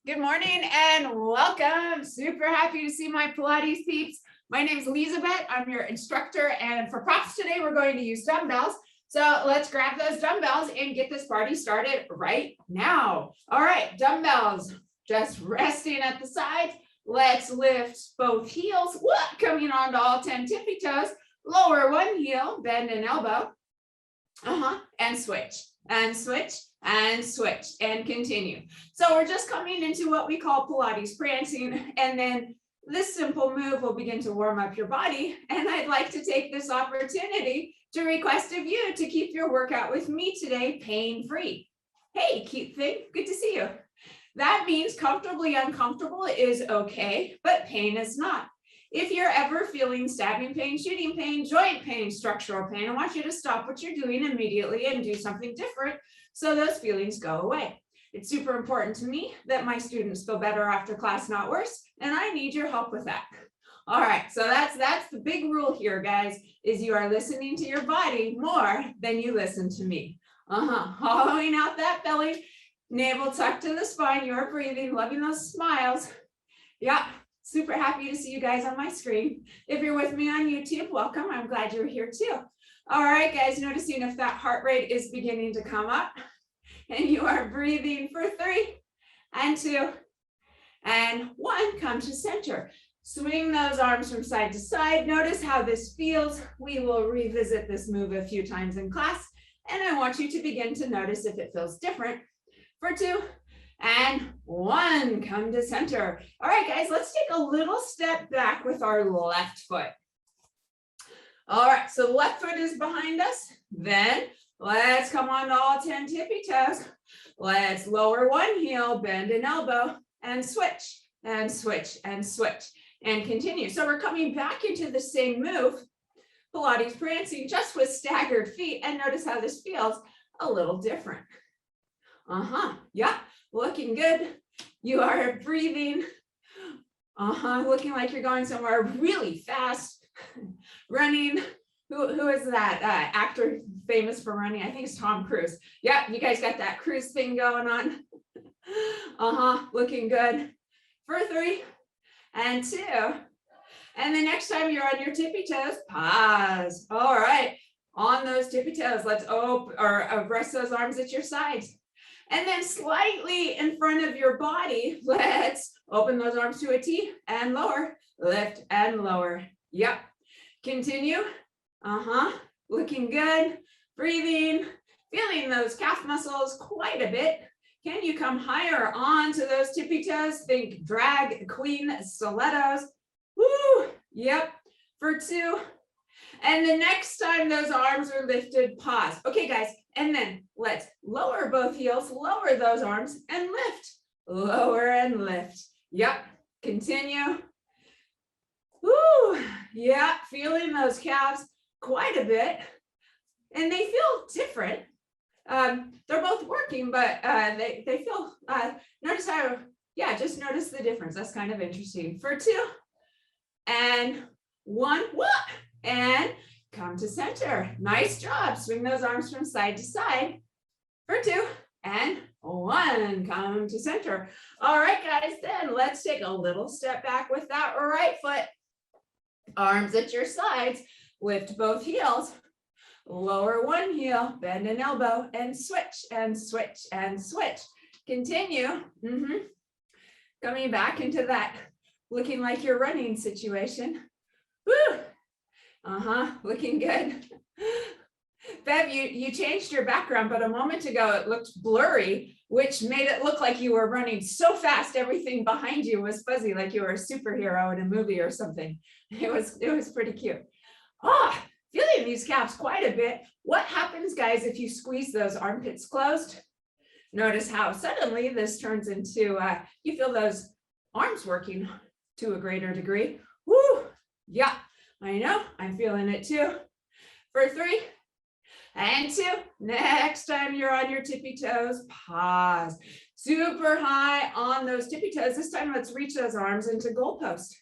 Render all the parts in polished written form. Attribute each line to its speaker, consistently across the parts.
Speaker 1: Good morning and welcome. Super happy to see my Pilates peeps. My name is Elizabeth. I'm your instructor, and for props today, we're going to use dumbbells. So let's grab those dumbbells and get this party started right now. All right, dumbbells, just resting at the sides. Let's lift both heels, coming onto all 10 tippy toes. Lower one heel, bend an elbow, and switch, and switch, and switch, and continue. So we're just coming into what we call Pilates prancing, and then this simple move will begin to warm up your body. And I'd like to take this opportunity to request of you to keep your workout with me today pain-free. Hey, cute thing, good to see you. That means comfortably uncomfortable is okay, but pain is not. If you're ever feeling stabbing pain, shooting pain, joint pain, structural pain, I want you to stop what you're doing immediately and do something different so those feelings go away. It's super important to me that my students feel better after class, not worse, and I need your help with that. All right, so that's the big rule here, guys, is you are listening to your body more than you listen to me. Hollowing out that belly, navel tucked to the spine, you're breathing, loving those smiles. Yeah. Super happy to see you guys on my screen. If you're with me on YouTube, welcome. I'm glad you're here too. All right, guys, noticing if that heart rate is beginning to come up and you are breathing for 3 and 2 and 1, come to center. Swing those arms from side to side. Notice how this feels. We will revisit this move a few times in class, and I want you to begin to notice if it feels different. For 2 and 1, come to center. All right, guys, let's take a little step back with our left foot. All right, so left foot is behind us. Then let's come on to all 10 tippy toes. Let's lower one heel, bend an elbow, and switch, and switch, and switch, and continue. So we're coming back into the same move, Pilates prancing, just with staggered feet. And notice how this feels a little different. Yeah. Looking good. You are breathing. Looking like you're going somewhere really fast. Running. Who is that actor famous for running? I think it's Tom Cruise. Yeah, you guys got that cruise thing going on. Looking good. For 3 and 2. And the next time you're on your tippy toes, pause. All right. On those tippy toes, let's open or rest those arms at your sides. And then slightly in front of your body, let's open those arms to a T and lower, lift and lower. Yep. Continue. Looking good. Breathing. Feeling those calf muscles quite a bit. Can you come higher onto those tippy toes? Think drag queen stilettos. Woo. Yep. For 2. And the next time those arms are lifted, pause. Okay, guys. And then let's lower both heels, lower those arms and lift, lower and lift. Yep, continue. Woo, yeah, feeling those calves quite a bit. And they feel different. They're both working, but they feel, notice how, yeah, just notice the difference. That's kind of interesting. For 2 and 1, and come to center. Nice job. Swing those arms from side to side. For 2 and 1, come to center. All right, guys, then let's take a little step back with that right foot. Arms at your sides. Lift both heels. Lower one heel, bend an elbow, and switch, and switch, and switch. Continue. Coming back into that looking like you're running situation. Woo! Looking good. Bev, you changed your background, but a moment ago it looked blurry, which made it look like you were running so fast everything behind you was fuzzy, like you were a superhero in a movie or something. It was pretty cute. Feeling these calves quite a bit. What happens, guys, if you squeeze those armpits closed? Notice how suddenly this turns into, you feel those arms working to a greater degree. Woo! Yeah. I know, I'm feeling it too. For 3 and 2, next time you're on your tippy toes, pause. Super high on those tippy toes. This time, let's reach those arms into goalpost.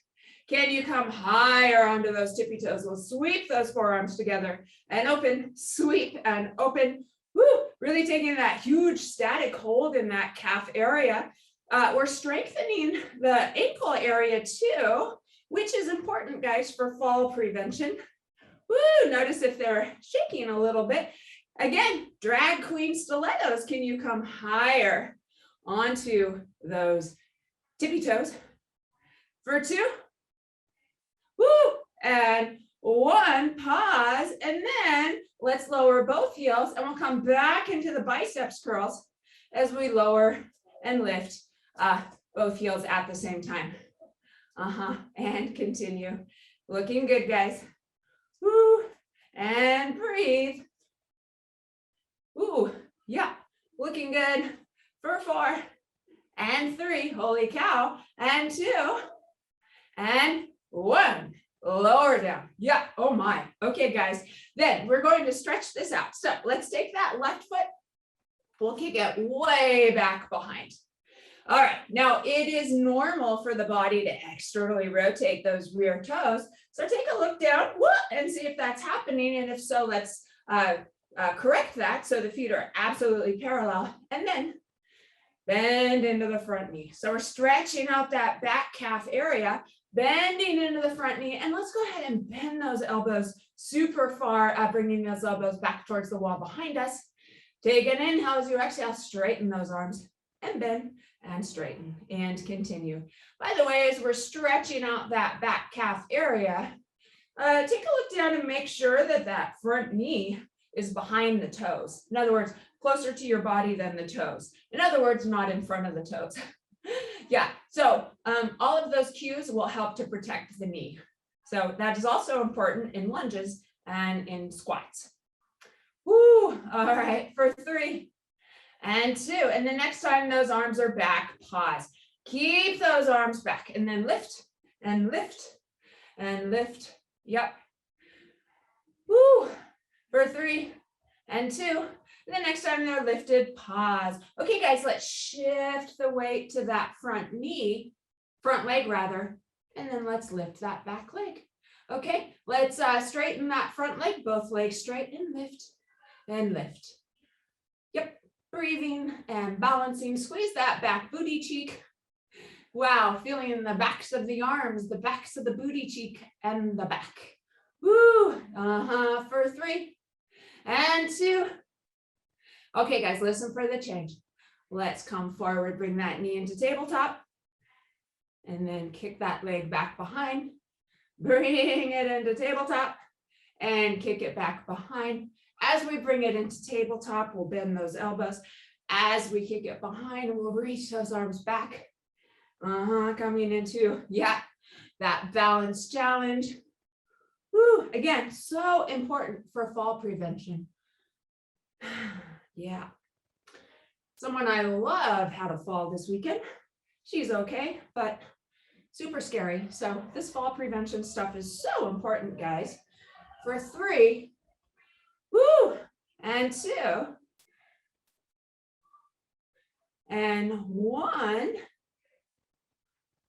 Speaker 1: Can you come higher onto those tippy toes? We'll sweep those forearms together and open, sweep and open. Woo! Really taking that huge static hold in that calf area. We're strengthening the ankle area too, which is important, guys, for fall prevention. Woo, notice if they're shaking a little bit. Again, drag queen stilettos. Can you come higher onto those tippy toes? For 2. Woo, and 1, pause, and then let's lower both heels, and we'll come back into the biceps curls as we lower and lift both heels at the same time. And continue. Looking good, guys. Woo, and breathe. Ooh, yeah, looking good. For 4 and 3, holy cow, and 2 and 1. Lower down. Yeah, oh my. Okay, guys, then we're going to stretch this out. So let's take that left foot. We'll kick it way back behind. All right, now it is normal for the body to externally rotate those rear toes. So take a look down and see if that's happening. And if so, let's correct that so the feet are absolutely parallel. And then bend into the front knee. So we're stretching out that back calf area, bending into the front knee. And let's go ahead and bend those elbows super far, bringing those elbows back towards the wall behind us. Take an inhale as you exhale, straighten those arms and bend and straighten and continue. By the way, as we're stretching out that back calf area, take a look down and make sure that that front knee is behind the toes. In other words, closer to your body than the toes. In other words, not in front of the toes. Yeah, so all of those cues will help to protect the knee. So that is also important in lunges and in squats. Woo, all right, for 3 and 2. And the next time those arms are back, pause. Keep those arms back and then lift and lift and lift. Yep. Woo, for 3 and 2. And the next time they're lifted, pause. Okay, guys, let's shift the weight to that front leg rather, and then let's lift that back leg. Okay, let's straighten that front leg, both legs straight, and lift and lift. Yep, breathing and balancing. Squeeze that back booty cheek. Wow, feeling the backs of the arms, the backs of the booty cheek, and the back. Woo, for 3 and 2. Okay, guys, listen for the change. Let's come forward, bring that knee into tabletop, and then kick that leg back behind. Bring it into tabletop and kick it back behind. As we bring it into tabletop, we'll bend those elbows. As we kick it behind, we'll reach those arms back. Coming into, that balance challenge. Woo, again, so important for fall prevention. Yeah. Someone I love had a fall this weekend. She's okay, but super scary. So this fall prevention stuff is so important, guys. For 3, woo, and 2, and 1,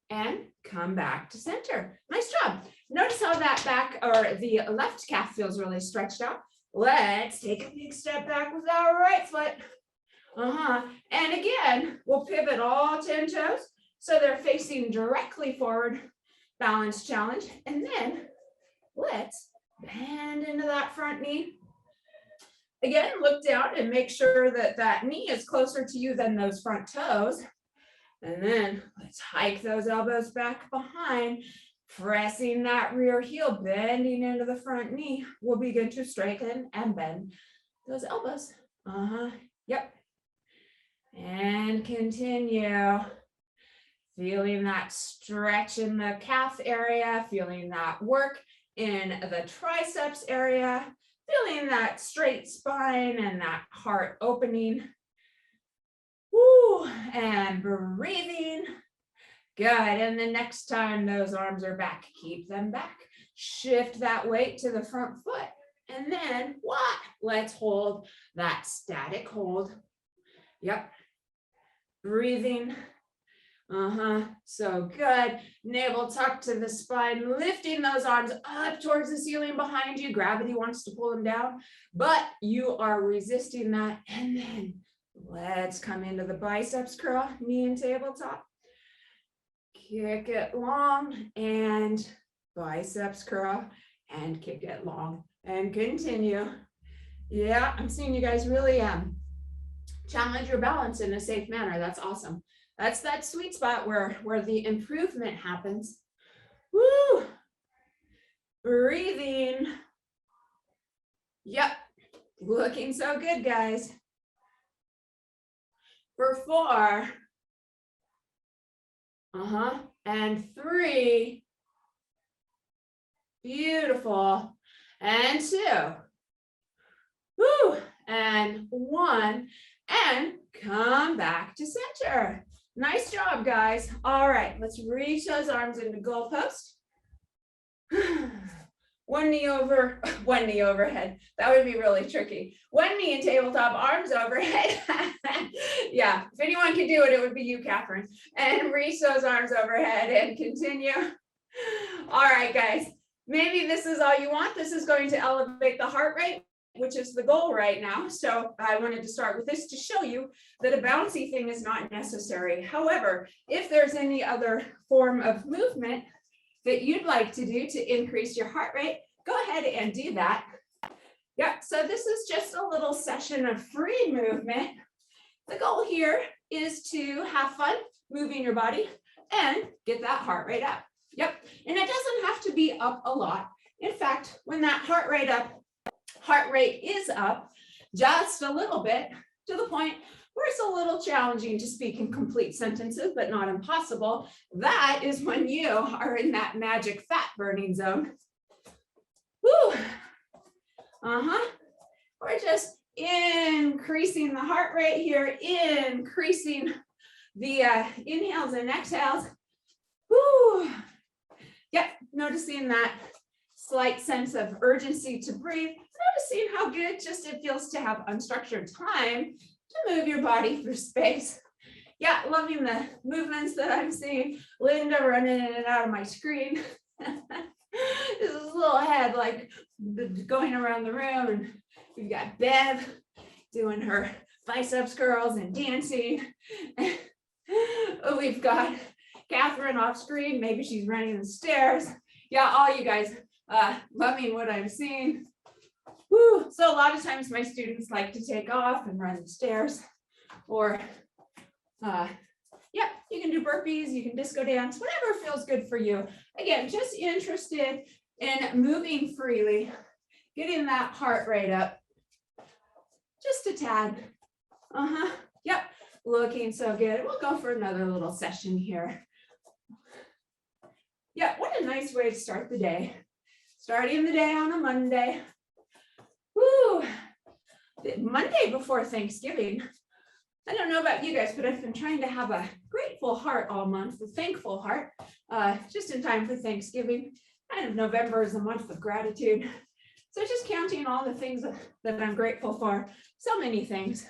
Speaker 1: and come back to center. Nice job. Notice how that back or the left calf feels really stretched out. Let's take a big step back with our right foot. And again, we'll pivot all 10 toes so they're facing directly forward. Balance challenge. And then let's bend into that front knee. Again, look down and make sure that that knee is closer to you than those front toes. And then let's hike those elbows back behind. Pressing that rear heel, bending into the front knee. We'll begin to straighten and bend those elbows. Yep. And continue. Feeling that stretch in the calf area, feeling that work in the triceps area, feeling that straight spine and that heart opening. Woo, and breathing. Good, and the next time those arms are back, keep them back. Shift that weight to the front foot. And then what? Let's hold that static hold. Yep. Breathing. So good. Navel tucked to the spine, lifting those arms up towards the ceiling behind you. Gravity wants to pull them down, but you are resisting that. And then Let's come into the biceps curl, knee and tabletop. Kick it long and biceps curl and kick it long and continue. Yeah, I'm seeing you guys really challenge your balance in a safe manner. That's awesome. That's that sweet spot where the improvement happens. Woo! Breathing. Yep, looking so good, guys. For 4. And 3. Beautiful. And 2. Woo! And 1. And come back to center. Nice job, guys. All right, let's reach those arms into goalpost. One knee overhead. That would be really tricky. One knee in tabletop, arms overhead. Yeah, if anyone could do it, it would be you, Catherine. And reach those arms overhead and continue. All right, guys. Maybe this is all you want. This is going to elevate the heart rate, which is the goal right now. So I wanted to start with this to show you that a bouncy thing is not necessary. However, if there's any other form of movement that you'd like to do to increase your heart rate, go ahead and do that. Yeah, so this is just a little session of free movement. The goal here is to have fun moving your body and get that heart rate up. Yep, and it doesn't have to be up a lot. In fact, when that heart rate is up just a little bit, to the point where it's a little challenging to speak in complete sentences, but not impossible, that is when you are in that magic fat burning zone. Woo! We're just increasing the heart rate here, increasing the inhales and exhales. Woo! Yep, noticing that slight sense of urgency to breathe, noticing how good just it feels to have unstructured time to move your body through space. Yeah, loving the movements that I'm seeing. Linda running in and out of my screen. This is a little head like going around the room, and we've got Bev doing her biceps curls and dancing. We've got Catherine off screen, maybe she's running the stairs. Yeah, all you guys loving what I'm seeing. Woo. So a lot of times my students like to take off and run the stairs, or yeah, you can do burpees, you can disco dance, whatever feels good for you. Again, just interested in moving freely, getting that heart rate up just a tad. Yep, looking so good. We'll go for another little session here. Yeah, what a nice way to start the day. Starting the day on a Monday. Woo! The Monday before Thanksgiving. I don't know about you guys, but I've been trying to have a grateful heart all month, a thankful heart, just in time for Thanksgiving. Kind of November is a month of gratitude. So just counting all the things that I'm grateful for. So many things.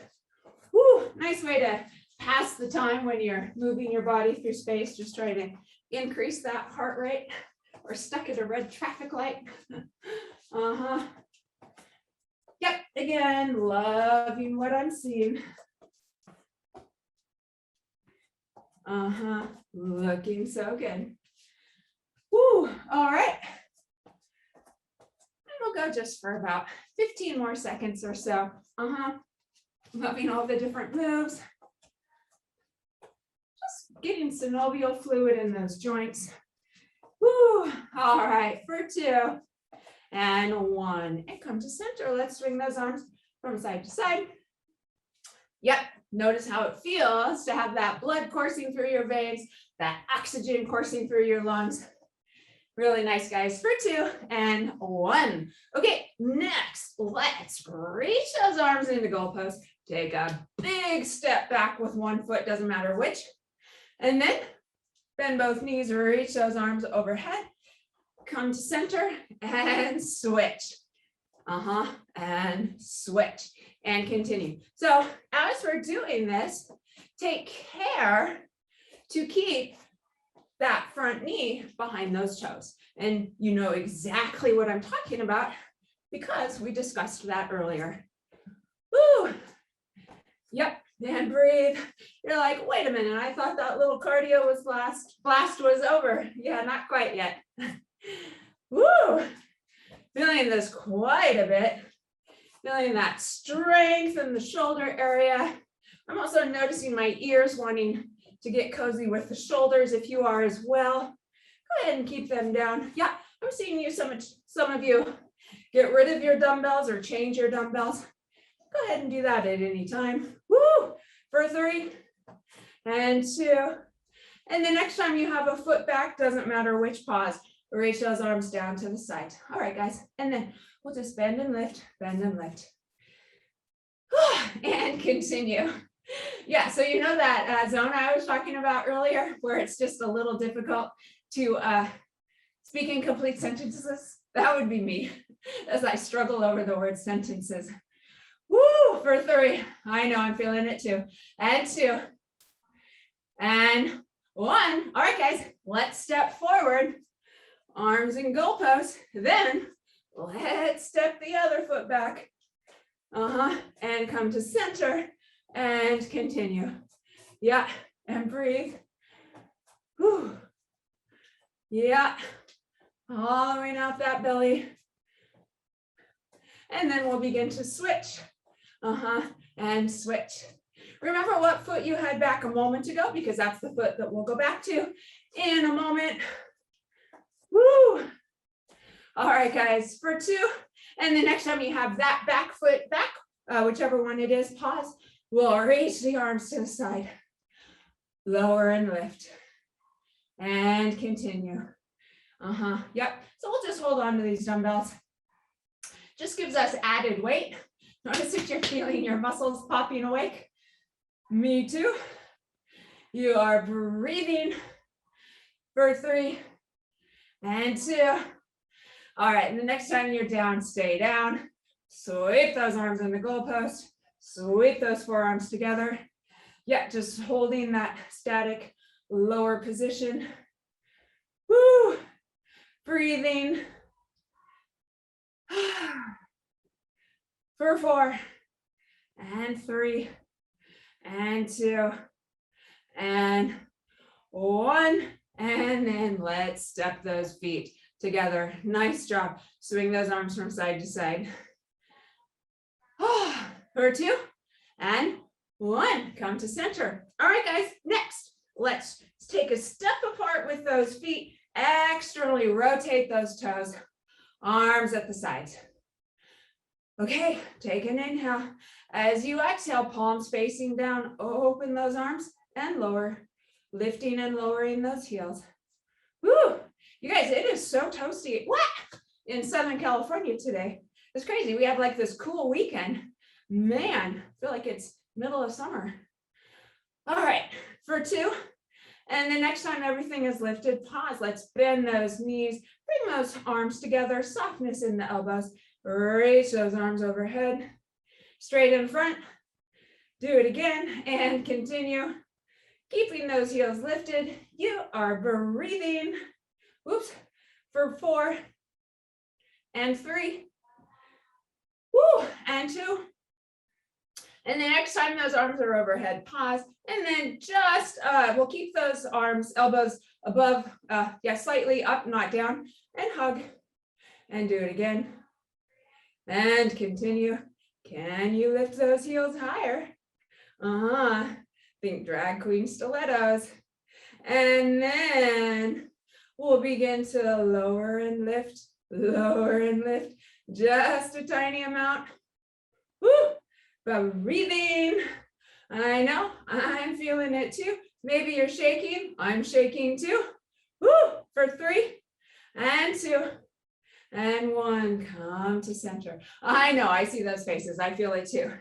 Speaker 1: Woo! Nice way to pass the time when you're moving your body through space, just trying to increase that heart rate, or stuck at a red traffic light. Yep, again, loving what I'm seeing. Looking so good. Woo, all right. And we'll go just for about 15 more seconds or so. Loving all the different moves. Just getting synovial fluid in those joints. Woo, all right, for 2 and 1. And come to center. Let's swing those arms from side to side. Yep, notice how it feels to have that blood coursing through your veins, that oxygen coursing through your lungs. Really nice, guys. For 2 and 1. Okay, next, let's reach those arms into goalposts. Take a big step back with one foot, doesn't matter which. And then bend both knees, reach those arms overhead. Come to center and switch. And switch and continue. So as we're doing this, take care to keep that front knee behind those toes. And you know exactly what I'm talking about because we discussed that earlier. Woo! Yep, and breathe. You're like, wait a minute, I thought that little cardio was blast was over. Yeah, not quite yet. Woo! Feeling this quite a bit. Feeling that strength in the shoulder area. I'm also noticing my ears wanting to get cozy with the shoulders. If you are as well, go ahead and keep them down. Yeah, I'm seeing you, some of you get rid of your dumbbells or change your dumbbells. Go ahead and do that at any time. Woo! For 3 and 2. And the next time you have a foot back, doesn't matter which pause, reach those arms down to the side. All right, guys. And then we'll just bend and lift, and continue. Yeah, so you know that zone I was talking about earlier, where it's just a little difficult to speak in complete sentences? That would be me as I struggle over the word sentences. Woo, for 3. I know, I'm feeling it too. And 2. And 1. All right, guys, let's step forward. Arms in goalposts. Then let's step the other foot back. And come to center and continue. Yeah, and breathe. Whew. Yeah, hollowing out that belly. And then we'll begin to switch. And switch. Remember what foot you had back a moment ago, because that's the foot that we'll go back to in a moment. Woo! All right, guys, for 2. And the next time you have that back foot back, whichever one it is, pause. We'll reach the arms to the side. Lower and lift. And continue. Yep. So we'll just hold on to these dumbbells. Just gives us added weight. Notice if you're feeling your muscles popping awake. Me too. You are breathing for 3 and 2. All right, and the next time you're down, stay down. Sweep those arms in the goalpost. Sweep those forearms together. Yeah, just holding that static lower position. Woo! Breathing. For 4 and 3 and 2 and 1. And then let's step those feet together. Nice job. Swing those arms from side to side. For 2 and 1. Come to center. All right, guys, next, let's take a step apart with those feet. Externally rotate those toes. Arms at the sides. Okay, take an inhale. As you exhale, palms facing down, open those arms and lower, lifting and lowering those heels. Woo! You guys, it is so toasty in Southern California today. It's crazy. We have like this cool weekend. Man, I feel like it's middle of summer. All right, for 2. And the next time everything is lifted, pause. Let's bend those knees, bring those arms together, softness in the elbows. Reach those arms overhead, straight in front. Do it again and continue. Keeping those heels lifted. You are breathing. Whoops. For 4 and 3. Woo, and 2. And the next time those arms are overhead, pause. And then just, we'll keep those arms, elbows above, slightly up, not down, and hug. And do it again. And continue. Can you lift those heels higher? Think drag queen stilettos. And then we'll begin to lower and lift, just a tiny amount. Woo! But breathing. I know, I'm feeling it too. Maybe you're shaking. I'm shaking too. Woo! For 3 and 2. And 1, come to center. I know, I see those faces. I feel it too.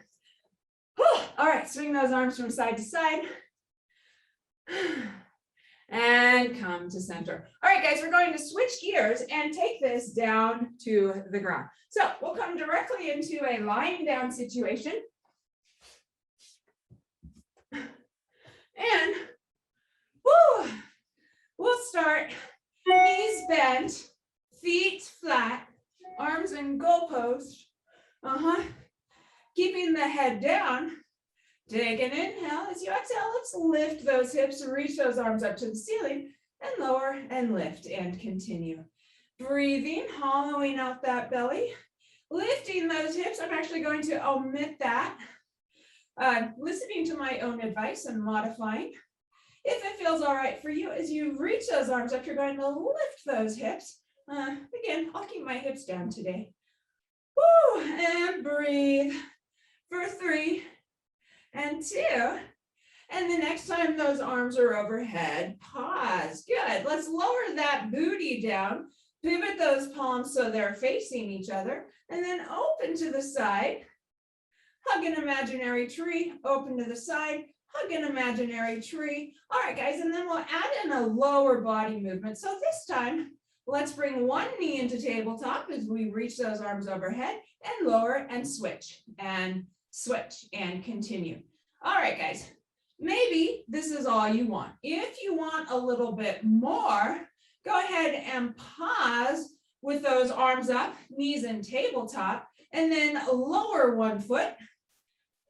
Speaker 1: Whew. All right, swing those arms from side to side. And come to center. All right, guys, we're going to switch gears and take this down to the ground. So we'll come directly into a lying down situation. And woo, we'll start knees bent, feet flat, arms in goalpost. Keeping the head down. Take an inhale. As you exhale, let's lift those hips and reach those arms up to the ceiling and lower and lift and continue. Breathing, hollowing out that belly, lifting those hips. I'm actually going to omit that. Listening to my own advice and modifying. If it feels all right for you, as you reach those arms up, you're going to lift those hips. Again, I'll keep my hips down today. Woo, and breathe for 3 and 2. And the next time those arms are overhead, pause. Good. Let's lower that booty down. Pivot those palms so they're facing each other. And then open to the side. Hug an imaginary tree. Open to the side. Hug an imaginary tree. All right, guys. And then we'll add in a lower body movement. So this time, let's bring one knee into tabletop as we reach those arms overhead and lower and switch and continue. All right, guys. Maybe this is all you want. If you want a little bit more, go ahead and pause with those arms up, knees in tabletop, and then lower one foot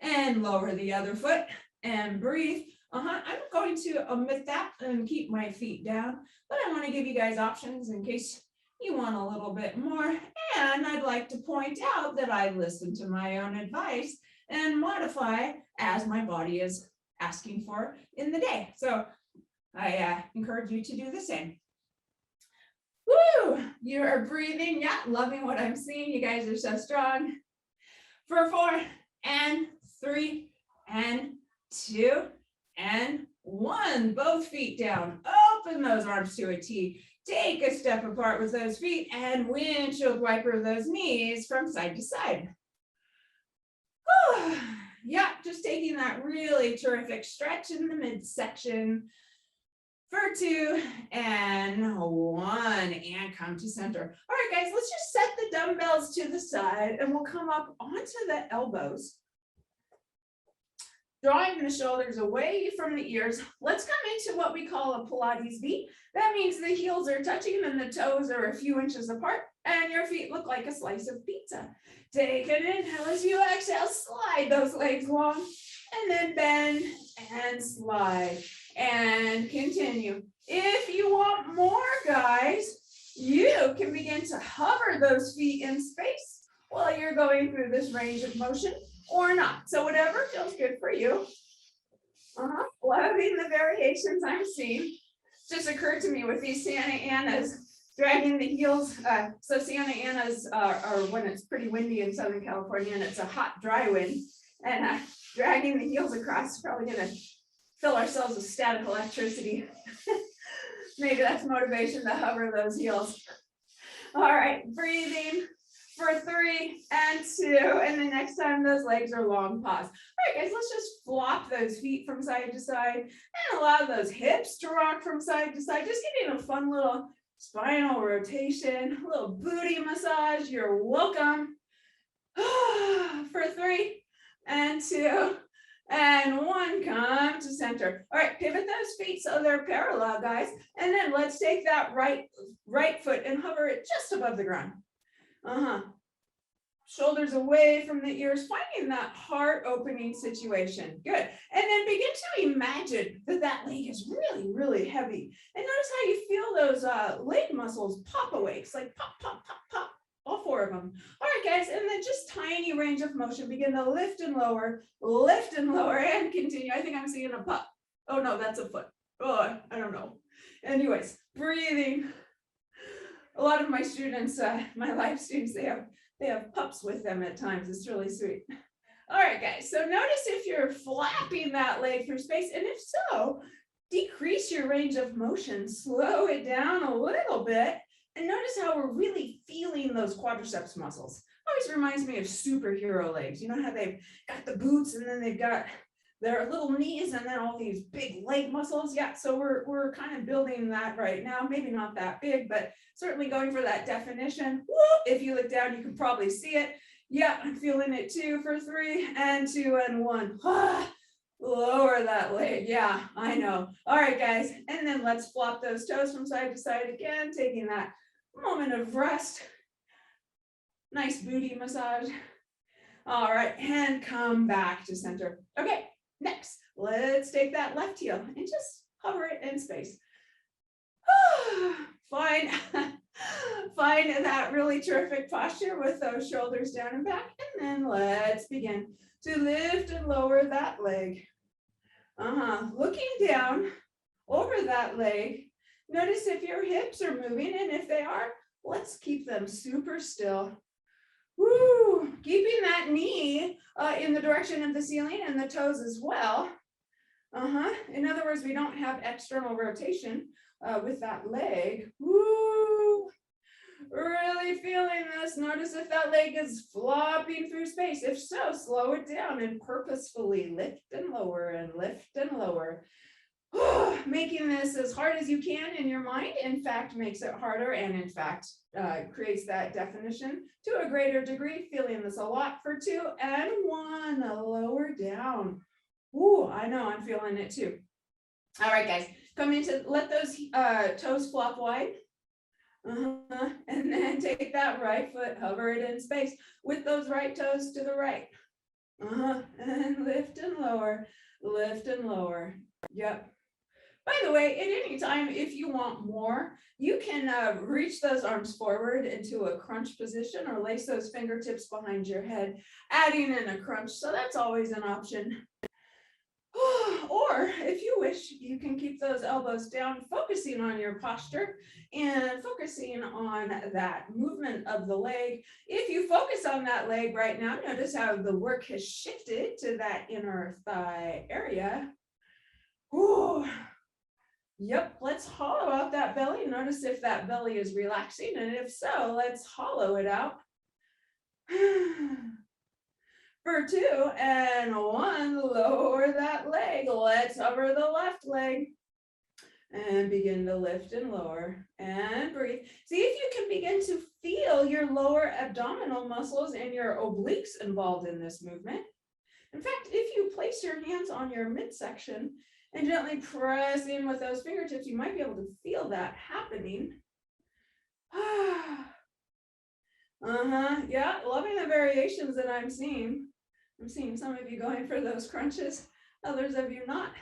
Speaker 1: and lower the other foot and breathe. I'm going to omit that and keep my feet down, but I want to give you guys options in case you want a little bit more. And I'd like to point out that I listen to my own advice and modify as my body is asking for in the day. So I encourage you to do the same. Woo! You are breathing. Yeah, loving what I'm seeing. You guys are so strong. For 4 and 3 and 2 and 1. Both feet down. Open those arms to a T. Take a step apart with those feet and windshield wiper those knees from side to side. Yeah, just taking that really terrific stretch in the midsection for 2 and 1 and come to center. All right, guys, let's just set the dumbbells to the side and we'll come up onto the elbows. Drawing the shoulders away from the ears. Let's come into what we call a Pilates V. That means the heels are touching and the toes are a few inches apart and your feet look like a slice of pizza. Take an inhale. As you exhale, slide those legs long and then bend and slide and continue. If you want more, guys, you can begin to hover those feet in space while you're going through this range of motion or not. So whatever feels good for you. Loving the variations I'm seeing. Just occurred to me with these Santa Anas dragging the heels. So Santa Anas are when it's pretty windy in Southern California and it's a hot, dry wind. And dragging the heels across is probably going to fill ourselves with static electricity. Maybe that's motivation to hover those heels. All right, breathing for 3 and 2. And the next time those legs are long, pause. All right, guys, let's just flop those feet from side to side and allow those hips to rock from side to side. Just getting a fun little spinal rotation, a little booty massage. You're welcome. For 3 and 2 and 1, come to center. All right, pivot those feet so they're parallel, guys. And then let's take that right foot and hover it just above the ground. Shoulders away from the ears, finding that heart opening situation. Good. And then begin to imagine that that leg is really, really heavy. And notice how you feel those leg muscles pop away. It's like pop, pop, pop, pop, all 4 of them. All right, guys. And then just tiny range of motion. Begin to lift and lower, and continue. I think I'm seeing a pup. Oh, no, that's a foot. Oh, I don't know. Anyways, breathing. A lot of my students, my life students, they have pups with them at times. It's really sweet. All right, guys. So notice if you're flapping that leg through space, and if so, decrease your range of motion, slow it down a little bit, and notice how we're really feeling those quadriceps muscles. Always reminds me of superhero legs. You know how they've got the boots and then they've got their little knees and then all these big leg muscles. Yeah, so we're kind of building that right now. Maybe not that big, but certainly going for that definition. Woo! If you look down, you can probably see it. Yeah, I'm feeling it too for 3 and 2 and 1. Lower that leg. Yeah, I know. All right, guys. And then let's flop those toes from side to side again, taking that moment of rest. Nice booty massage. All right, and come back to center. Okay, Next, let's take that left heel and just hover it in space. Find that really terrific posture with those shoulders down and back. And then let's begin to lift and lower that leg. Looking down over that leg. Notice if your hips are moving, and if they are, let's keep them super still. Woo! Keeping that knee in the direction of the ceiling and the toes as well. In other words, we don't have external rotation with that leg. Woo! Really feeling this. Notice if that leg is flopping through space. If so, slow it down and purposefully lift and lower and lift and lower. Making this as hard as you can in your mind, in fact, makes it harder, and in fact, creates that definition to a greater degree. Feeling this a lot for 2 and 1, lower down. Ooh, I know, I'm feeling it too. All right, guys, come into, let those toes flop wide. And then take that right foot, hover it in space with those right toes to the right. And lift and lower, lift and lower. Yep. By the way, at any time, if you want more, you can reach those arms forward into a crunch position or lace those fingertips behind your head, adding in a crunch. So that's always an option. Or if you wish, you can keep those elbows down, focusing on your posture and focusing on that movement of the leg. If you focus on that leg right now, notice how the work has shifted to that inner thigh area. Ooh. Yep, let's hollow out that belly. Notice if that belly is relaxing, and if so, let's hollow it out. For 2 and 1, lower that leg. Let's hover the left leg and begin to lift and lower and breathe. See if you can begin to feel your lower abdominal muscles and your obliques involved in this movement. In fact, if you place your hands on your midsection and gently press in with those fingertips, you might be able to feel that happening. Yeah, loving the variations that I'm seeing. I'm seeing some of you going for those crunches, others of you not.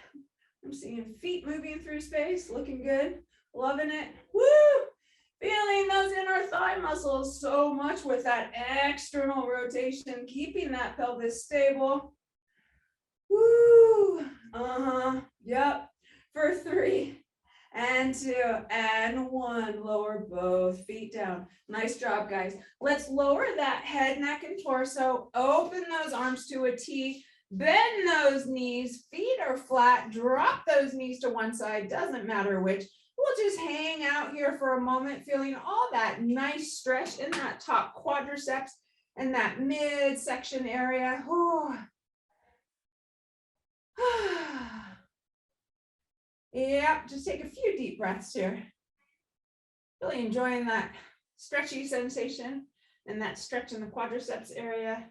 Speaker 1: I'm seeing feet moving through space, looking good, loving it. Woo! Feeling those inner thigh muscles so much with that external rotation, keeping that pelvis stable. Woo! Yep. For 3 and 2 and 1, lower both feet down. Nice job, guys. Let's lower that head, neck, and torso. Open those arms to a T. Bend those knees. Feet are flat. Drop those knees to one side. Doesn't matter which. We'll just hang out here for a moment, feeling all that nice stretch in that top quadriceps and that midsection area. Yeah, just take a few deep breaths here. Really enjoying that stretchy sensation and that stretch in the quadriceps area.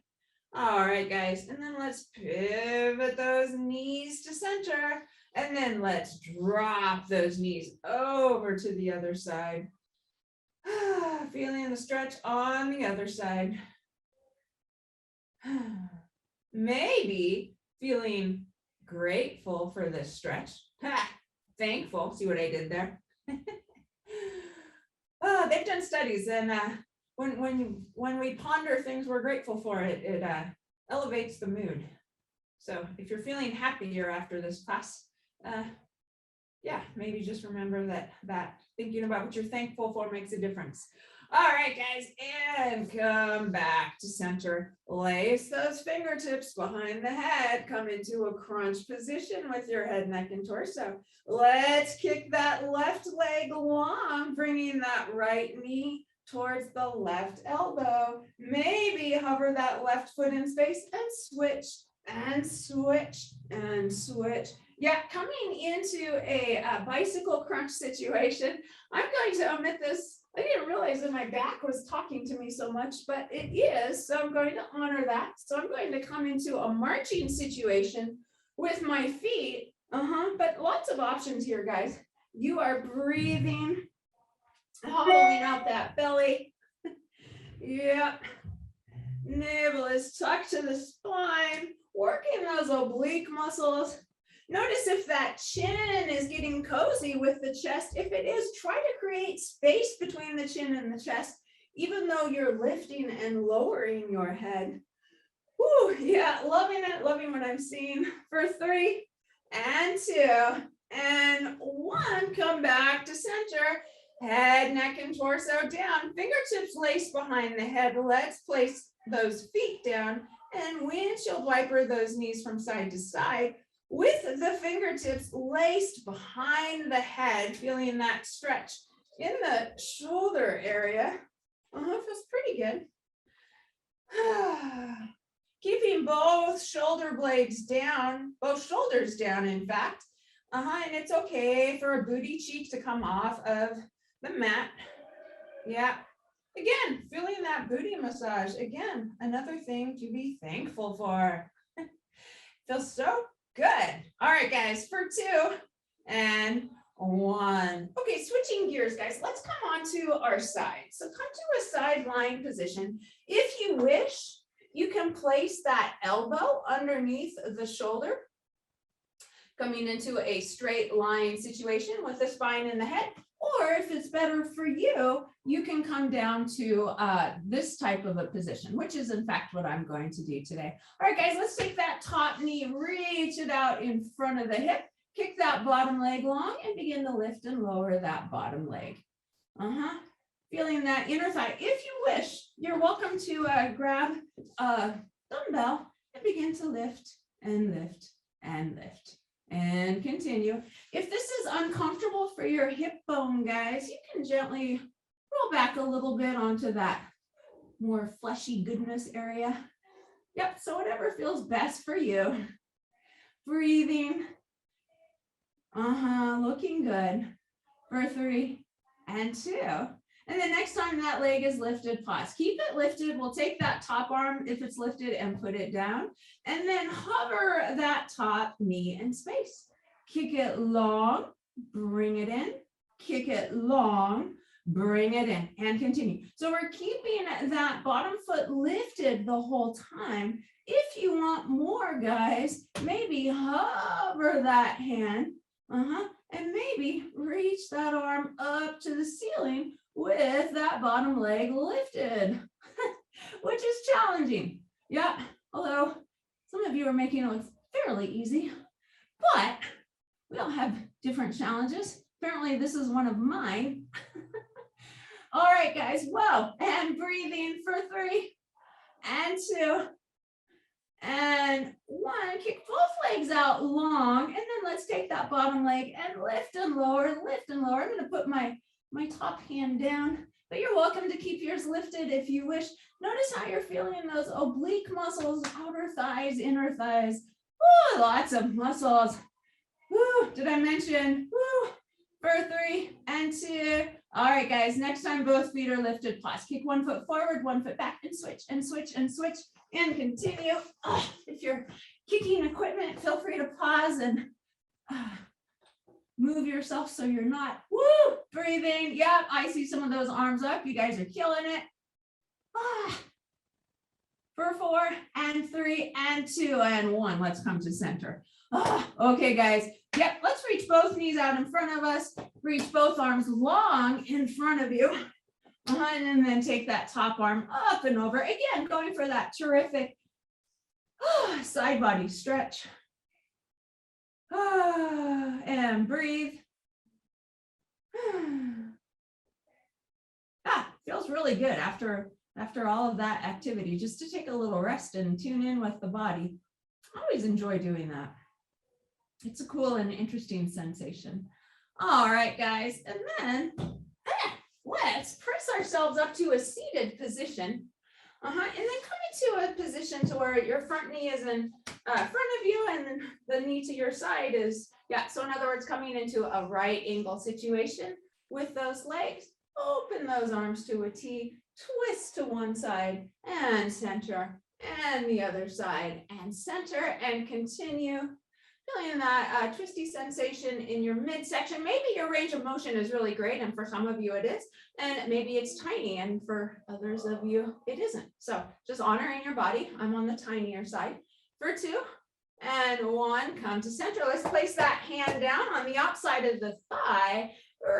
Speaker 1: All right, guys, and then let's pivot those knees to center, and then let's drop those knees over to the other side. Feeling the stretch on the other side. Maybe feeling grateful for this stretch. Thankful. See what I did there? They've done studies, and when we ponder things we're grateful for, it elevates the mood. So if you're feeling happier after this class, yeah, maybe just remember that thinking about what you're thankful for makes a difference. All right, guys, and come back to center. Lace those fingertips behind the head. Come into a crunch position with your head, neck, and torso. Let's kick that left leg long, bringing that right knee towards the left elbow. Maybe hover that left foot in space and switch and switch and switch. Yeah, coming into a bicycle crunch situation. I'm going to omit this. I didn't realize that my back was talking to me so much, but it is, so I'm going to honor that. So I'm going to come into a marching situation with my feet, but lots of options here, guys. You are breathing, hollowing out that belly. Yeah, navel is tucked to the spine. working those oblique muscles. Notice if that chin is getting cozy with the chest. If it is, try to create space between the chin and the chest, even though you're lifting and lowering your head. Whew, yeah, loving it, loving what I'm seeing. For 3 and 2 and 1, come back to center. Head, neck, and torso down. Fingertips laced behind the head. Let's place those feet down and windshield wiper those knees from side to side with the fingertips laced behind the head, feeling that stretch in the shoulder area. Feels pretty good. Keeping both shoulder blades down, both shoulders down, in fact. And it's okay for a booty cheek to come off of the mat. Yeah. Again, feeling that booty massage. Again, another thing to be thankful for. Feels so good. All right, guys, for 2 and 1. Okay, switching gears, guys. Let's come on to our side. So come to a side lying position. If you wish, you can place that elbow underneath the shoulder, coming into a straight line situation with the spine and the head. Or if it's better for you, you can come down to this type of a position, which is in fact what I'm going to do today. All right, guys, let's take that top knee, reach it out in front of the hip, kick that bottom leg long, and begin to lift and lower that bottom leg. Feeling that inner thigh. If you wish, you're welcome to grab a dumbbell and begin to lift and lift and lift. And continue. If this is uncomfortable for your hip bone, guys, you can gently roll back a little bit onto that more fleshy goodness area. Yep, so whatever feels best for you. Breathing. Looking good. For 3 and 2. And the next time that leg is lifted, pause. Keep it lifted. We'll take that top arm, if it's lifted, and put it down. And then hover that top knee in space. Kick it long, bring it in. Kick it long, bring it in, and continue. So we're keeping that bottom foot lifted the whole time. If you want more, guys, maybe hover that hand, and maybe reach that arm up to the ceiling with that bottom leg lifted, which is challenging. Yeah, although some of you are making it look fairly easy, but we all have different challenges. Apparently this is one of mine. All right, guys, well, and breathing for 3 and 2 and 1. Kick both legs out long, and then let's take that bottom leg and lift and lower, lift and lower. I'm going to put my top hand down, but you're welcome to keep yours lifted if you wish. Notice how you're feeling those oblique muscles, outer thighs, inner thighs. Oh, lots of muscles. Woo, did I mention? Woo, for 3 and 2. All right, guys, next time both feet are lifted, pause. Kick one foot forward, one foot back, and switch and switch and switch and continue. If you're kicking equipment, feel free to pause and move yourself so you're not, breathing. Yep, I see some of those arms up. You guys are killing it. For 4 and 3 and 2 and 1. Let's come to center. Okay, guys. Yep, let's reach both knees out in front of us. Reach both arms long in front of you. And then take that top arm up and over. Again, going for that terrific side body stretch. And breathe. Feels really good after all of that activity, just to take a little rest and tune in with the body. I always enjoy doing that. It's a cool and interesting sensation. All right, guys, and then let's press ourselves up to a seated position. And then come into a position to where your front knee is in front of you and the knee to your side is, so in other words, coming into a right angle situation with those legs. Open those arms to a T, twist to one side and center, and the other side and center, and continue. Feeling that twisty sensation in your midsection. Maybe your range of motion is really great, and for some of you it is, and maybe it's tiny, and for others of you it isn't. So just honoring your body. I'm on the tinier side. for 2 and 1, come to center. Let's place that hand down on the outside of the thigh.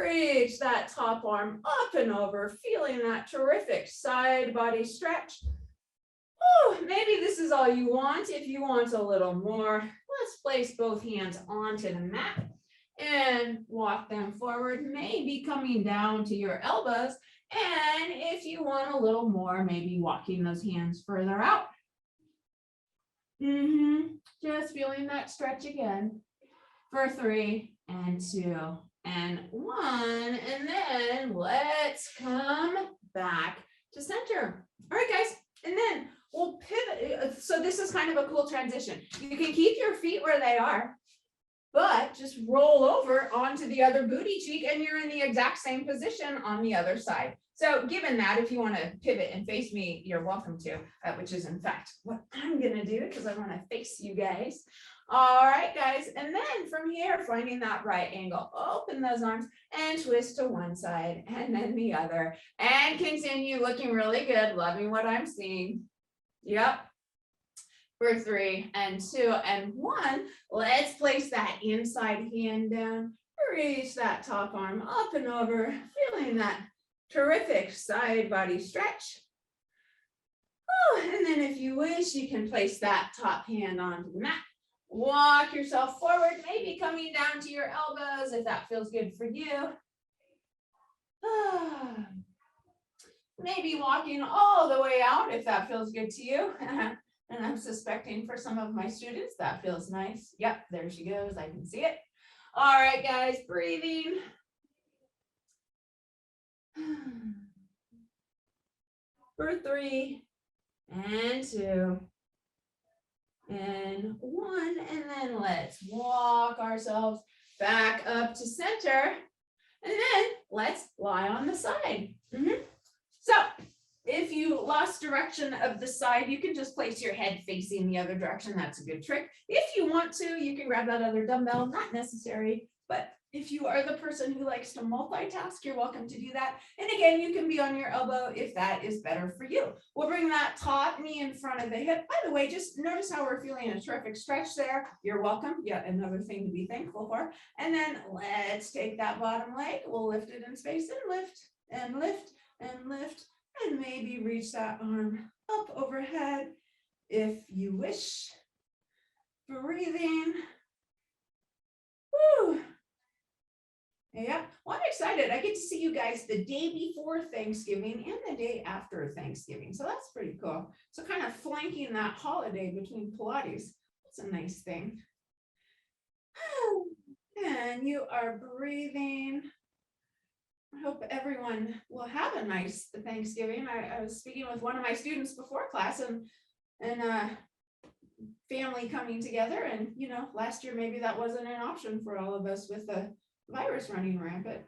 Speaker 1: Reach that top arm up and over, feeling that terrific side body stretch. Oh, maybe this is all you want. If you want a little more, let's place both hands onto the mat and walk them forward, maybe coming down to your elbows. And if you want a little more, maybe walking those hands further out. Just feeling that stretch again for 3 and 2 and 1. And then let's come back to center. All right, guys. And then we'll pivot. So this is kind of a cool transition. You can keep your feet where they are, but just roll over onto the other booty cheek and you're in the exact same position on the other side. So given that, if you want to pivot and face me, you're welcome to, which is in fact what I'm going to do because I want to face you guys. All right, guys. And then from here, finding that right angle, open those arms and twist to one side and then the other and continue looking really good, loving what I'm seeing. Yep. For 3 and 2 and 1, let's place that inside hand down, reach that top arm up and over, feeling that terrific side body stretch. Oh, and then if you wish, you can place that top hand onto the mat. Walk yourself forward, maybe coming down to your elbows if that feels good for you. Maybe walking all the way out if that feels good to you. And I'm suspecting for some of my students that feels nice. Yep, there she goes. I can see it. All right, guys, breathing. For 3 and 2 and 1. And then let's walk ourselves back up to center. And then let's lie on the side. So if you lost direction of the side, you can just place your head facing the other direction. That's a good trick. If you want to, you can grab that other dumbbell, not necessary, but if you are the person who likes to multitask, you're welcome to do that. And again, you can be on your elbow if that is better for you. We'll bring that top knee in front of the hip. By the way, just notice how we're feeling a terrific stretch there. You're welcome. Yet another thing to be thankful for. And then let's take that bottom leg. We'll lift it in space and lift and lift and lift. And maybe reach that arm up overhead if you wish. Breathing. Woo. Yeah, well, I'm excited. I get to see you guys the day before Thanksgiving and the day after Thanksgiving. So that's pretty cool. So kind of flanking that holiday between Pilates. That's a nice thing. And you are breathing. I hope everyone will have a nice Thanksgiving. I was speaking with one of my students before class and family coming together. And, you know, last year, maybe that wasn't an option for all of us with the virus running rampant.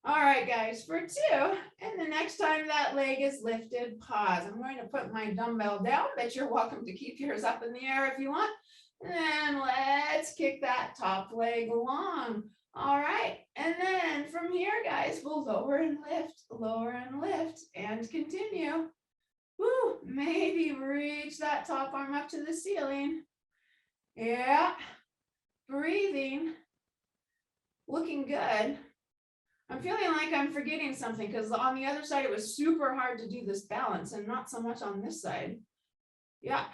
Speaker 1: All right, guys, for 2. And the next time that leg is lifted, pause. I'm going to put my dumbbell down, but you're welcome to keep yours up in the air if you want. And then let's kick that top leg along. All right, and then from here, guys, we'll lower and lift, and continue. Woo, maybe reach that top arm up to the ceiling. Yeah, breathing, looking good. I'm feeling like I'm forgetting something because on the other side, it was super hard to do this balance and not so much on this side. Yeah.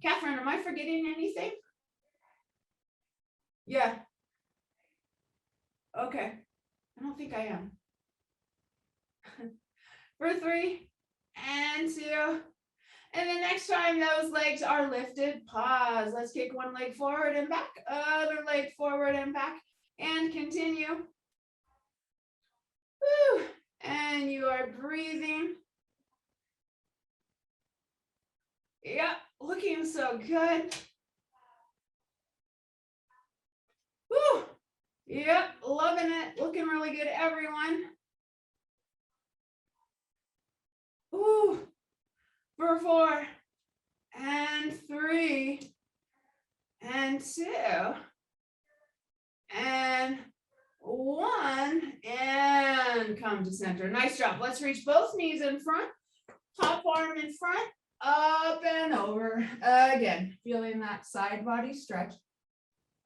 Speaker 1: Catherine, am I forgetting anything? Yeah. Okay. I don't think I am. For 3 and 2. And the next time those legs are lifted, pause. Let's kick one leg forward and back, other leg forward and back, and continue. Woo. And you are breathing. Yep, looking so good. Woo. Yep, loving it. Looking really good, everyone. Ooh. For 4 and 3 and 2 and 1 and come to center. Nice job. Let's reach both knees in front, top arm in front, up and over. Again, feeling that side body stretch.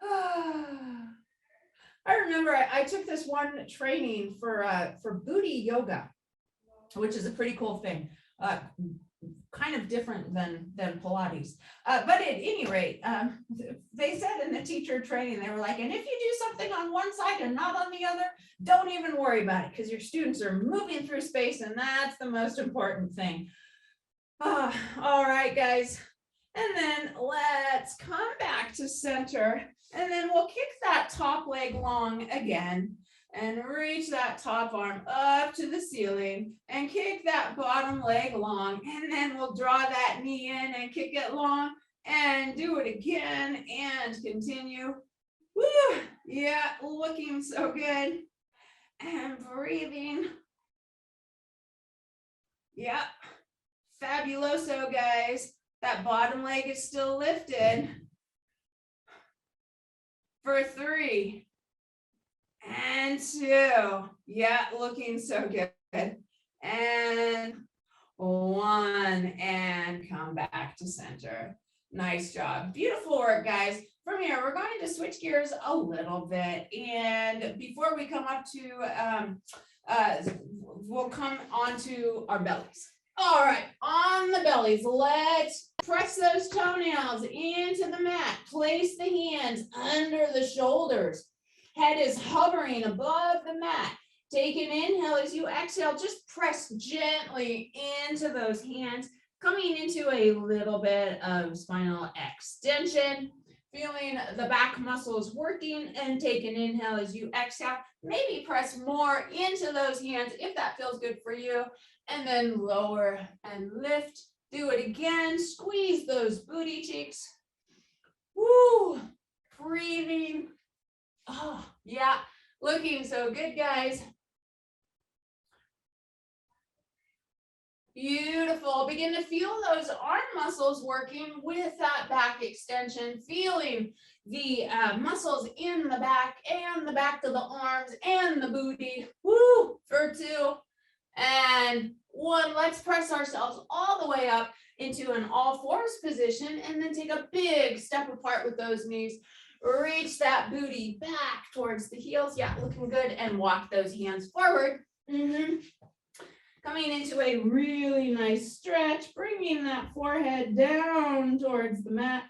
Speaker 1: I remember I took this one training for booty yoga, which is a pretty cool thing. Kind of different than Pilates. But at any rate, they said in the teacher training, they were like, and if you do something on one side and not on the other, don't even worry about it because your students are moving through space and that's the most important thing. All right, guys. And then let's come back to center and then we'll kick that top leg long again and reach that top arm up to the ceiling and kick that bottom leg long. And then we'll draw that knee in and kick it long and do it again and continue. Woo! Yeah, looking so good. And breathing. Yeah, fabuloso, guys. That bottom leg is still lifted. For 3. And 2. Yeah, looking so good. And 1. And come back to center. Nice job. Beautiful work, guys. From here, we're going to switch gears a little bit. And before we come up to, we'll come onto our bellies. All right, on the bellies, let's press those toenails into the mat. Place the hands under the shoulders. Head is hovering above the mat. Take an inhale as you exhale. Just press gently into those hands, coming into a little bit of spinal extension. Feeling the back muscles working, and take an inhale as you exhale. Maybe press more into those hands if that feels good for you. And then lower and lift. Do it again. Squeeze those booty cheeks. Woo! Breathing. Oh, yeah. Looking so good, guys. Beautiful. Begin to feel those arm muscles working with that back extension, feeling the muscles in the back and the back of the arms and the booty. Woo! For 2 and 1. Let's press ourselves all the way up into an all fours position and then take a big step apart with those knees. Reach that booty back towards the heels. Yeah, looking good. And walk those hands forward. Coming into a really nice stretch, bringing that forehead down towards the mat.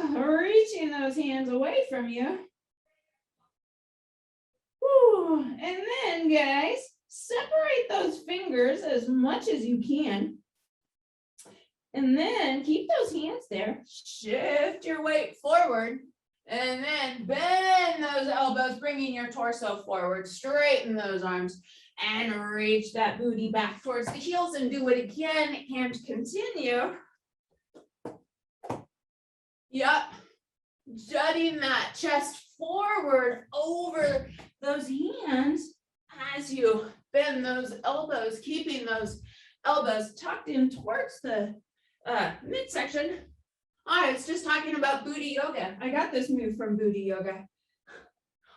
Speaker 1: Reaching those hands away from you. And then, guys, separate those fingers as much as you can. And then keep those hands there. Shift your weight forward. And then bend those elbows, bringing your torso forward. Straighten those arms and reach that booty back towards the heels and do it again and continue. Yep. Jutting that chest forward over those hands as you bend those elbows, keeping those elbows tucked in towards the midsection. I was just talking about booty yoga. I got this move from booty yoga.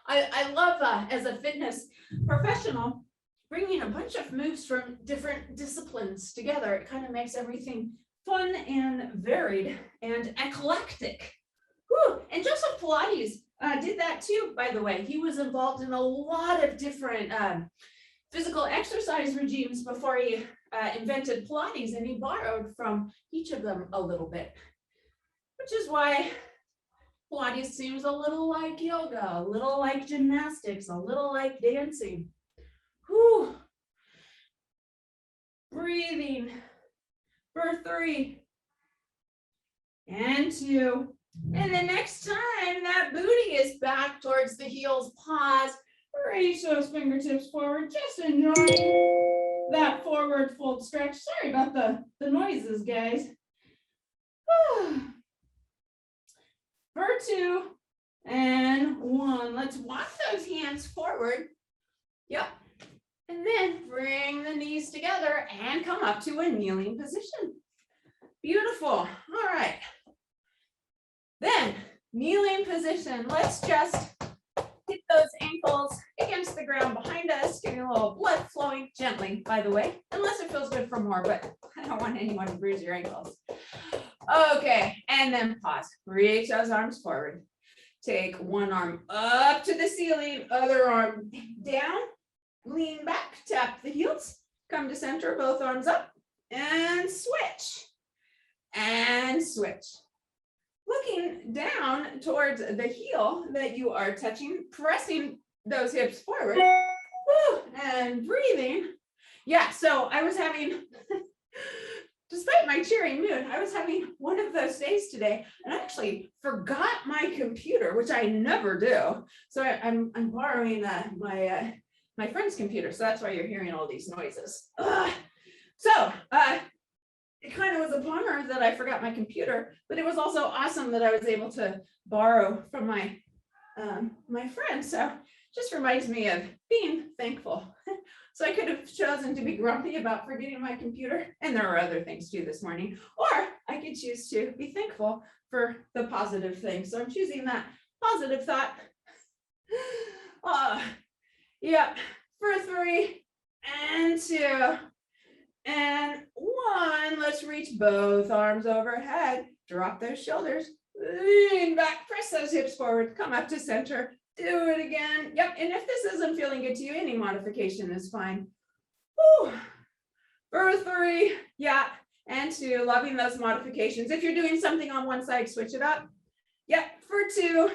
Speaker 1: I love, as a fitness professional, bringing a bunch of moves from different disciplines together. It kind of makes everything fun and varied and eclectic. Whew. And Joseph Pilates did that too, by the way. He was involved in a lot of different physical exercise regimes before he invented Pilates, and he borrowed from each of them a little bit, which is why Pilates seems a little like yoga, a little like gymnastics, a little like dancing. Whew. Breathing for 3 and 2. And the next time that booty is back towards the heels, pause, reach those fingertips forward, just enjoying that forward fold stretch. Sorry about the noises, guys. For 2 and 1. Let's walk those hands forward. Yep. And then bring the knees together and come up to a kneeling position. Beautiful. All right. Then kneeling position. Let's just hit those ankles against the ground behind us. just getting a little blood flowing gently, by the way, unless it feels good for more, but I don't want anyone to bruise your ankles. Okay, and then pause. Reach those arms forward. Take one arm up to the ceiling, other arm down, lean back, tap the heels, come to center, both arms up, and switch. And switch. Looking down towards the heel that you are touching, pressing those hips forward, and breathing. Yeah, so I was having, despite my cheery mood, I was having one of those days today, and I actually forgot my computer, which I never do. So I'm borrowing my friend's computer, so that's why you're hearing all these noises. It kind of was a bummer that I forgot my computer, but it was also awesome that I was able to borrow from my friend. So just reminds me of being thankful. So I could have chosen to be grumpy about forgetting my computer, and there are other things too this morning, or I could choose to be thankful for the positive things. So I'm choosing that positive thought. Yep, for 3 and 2 and 1. Let's reach both arms overhead. Drop those shoulders. Lean back. Press those hips forward. Come up to center. Do it again. Yep. And if this isn't feeling good to you, any modification is fine. Woo. For 3. Yeah. And 2. Loving those modifications. If you're doing something on one side, switch it up. Yep. For 2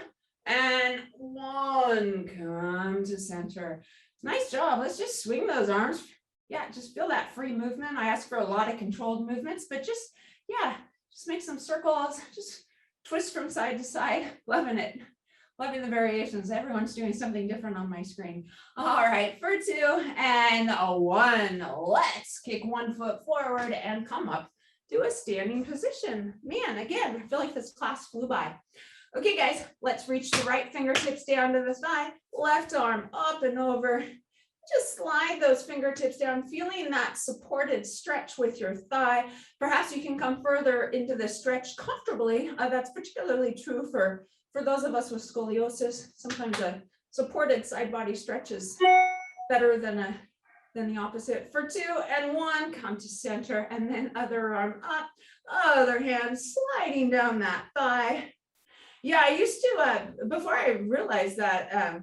Speaker 1: and 1. Come to center. Nice job. Let's just swing those arms. Yeah, just feel that free movement. I ask for a lot of controlled movements, but just make some circles, just twist from side to side. Loving it. Loving the variations. Everyone's doing something different on my screen. All right, for 2 and 1. Let's kick one foot forward and come up to a standing position. Man, again, I feel like this class flew by. Okay, guys, let's reach the right fingertips down to the thigh, left arm up and over. Just slide those fingertips down, feeling that supported stretch with your thigh. Perhaps you can come further into the stretch comfortably. That's particularly true for those of us with scoliosis. Sometimes a supported side body stretch is better than the opposite. For 2 and 1, come to center, and then other arm up, other hand sliding down that thigh. Yeah, I used to, before I realized that,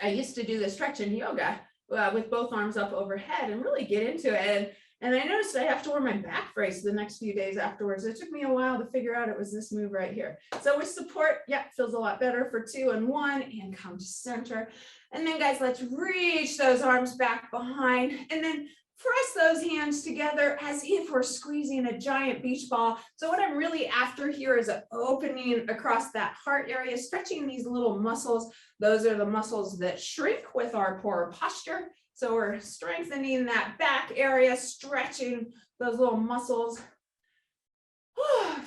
Speaker 1: I used to do the stretch in yoga with both arms up overhead and really get into it. And I noticed I have to wear my back brace the next few days afterwards. It took me a while to figure out it was this move right here. So with support, yeah, feels a lot better. For 2 and 1, and come to center. And then guys, let's reach those arms back behind, and then press those hands together as if we're squeezing a giant beach ball. So what I'm really after here is an opening across that heart area, stretching these little muscles. Those are the muscles that shrink with our poor posture. So we're strengthening that back area, stretching those little muscles.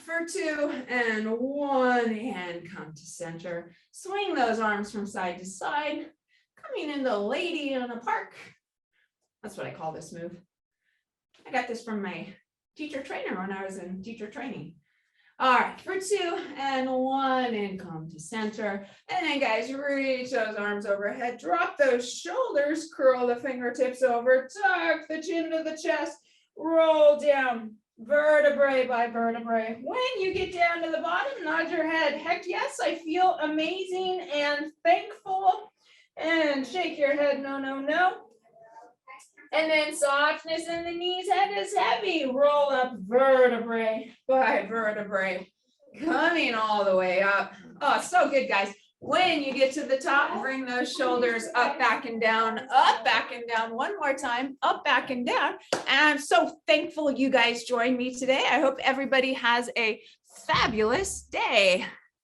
Speaker 1: For 2 and 1, and come to center. Swing those arms from side to side, coming into lady in a park. That's what I call this move. I got this from my teacher trainer when I was in teacher training. All right, for 2 and 1, and come to center. And then guys, reach those arms overhead, drop those shoulders, curl the fingertips over, tuck the chin to the chest, roll down vertebrae by vertebrae. When you get down to the bottom, nod your head. Heck yes, I feel amazing and thankful. And shake your head, no, no, no. And then softness in the knees, head is heavy. Roll up vertebrae by vertebrae, coming all the way up. Oh, so good, guys. When you get to the top, bring those shoulders up, back, and down, up, back, and down. One more time, up, back, and down. And I'm so thankful you guys joined me today. I hope everybody has a fabulous day.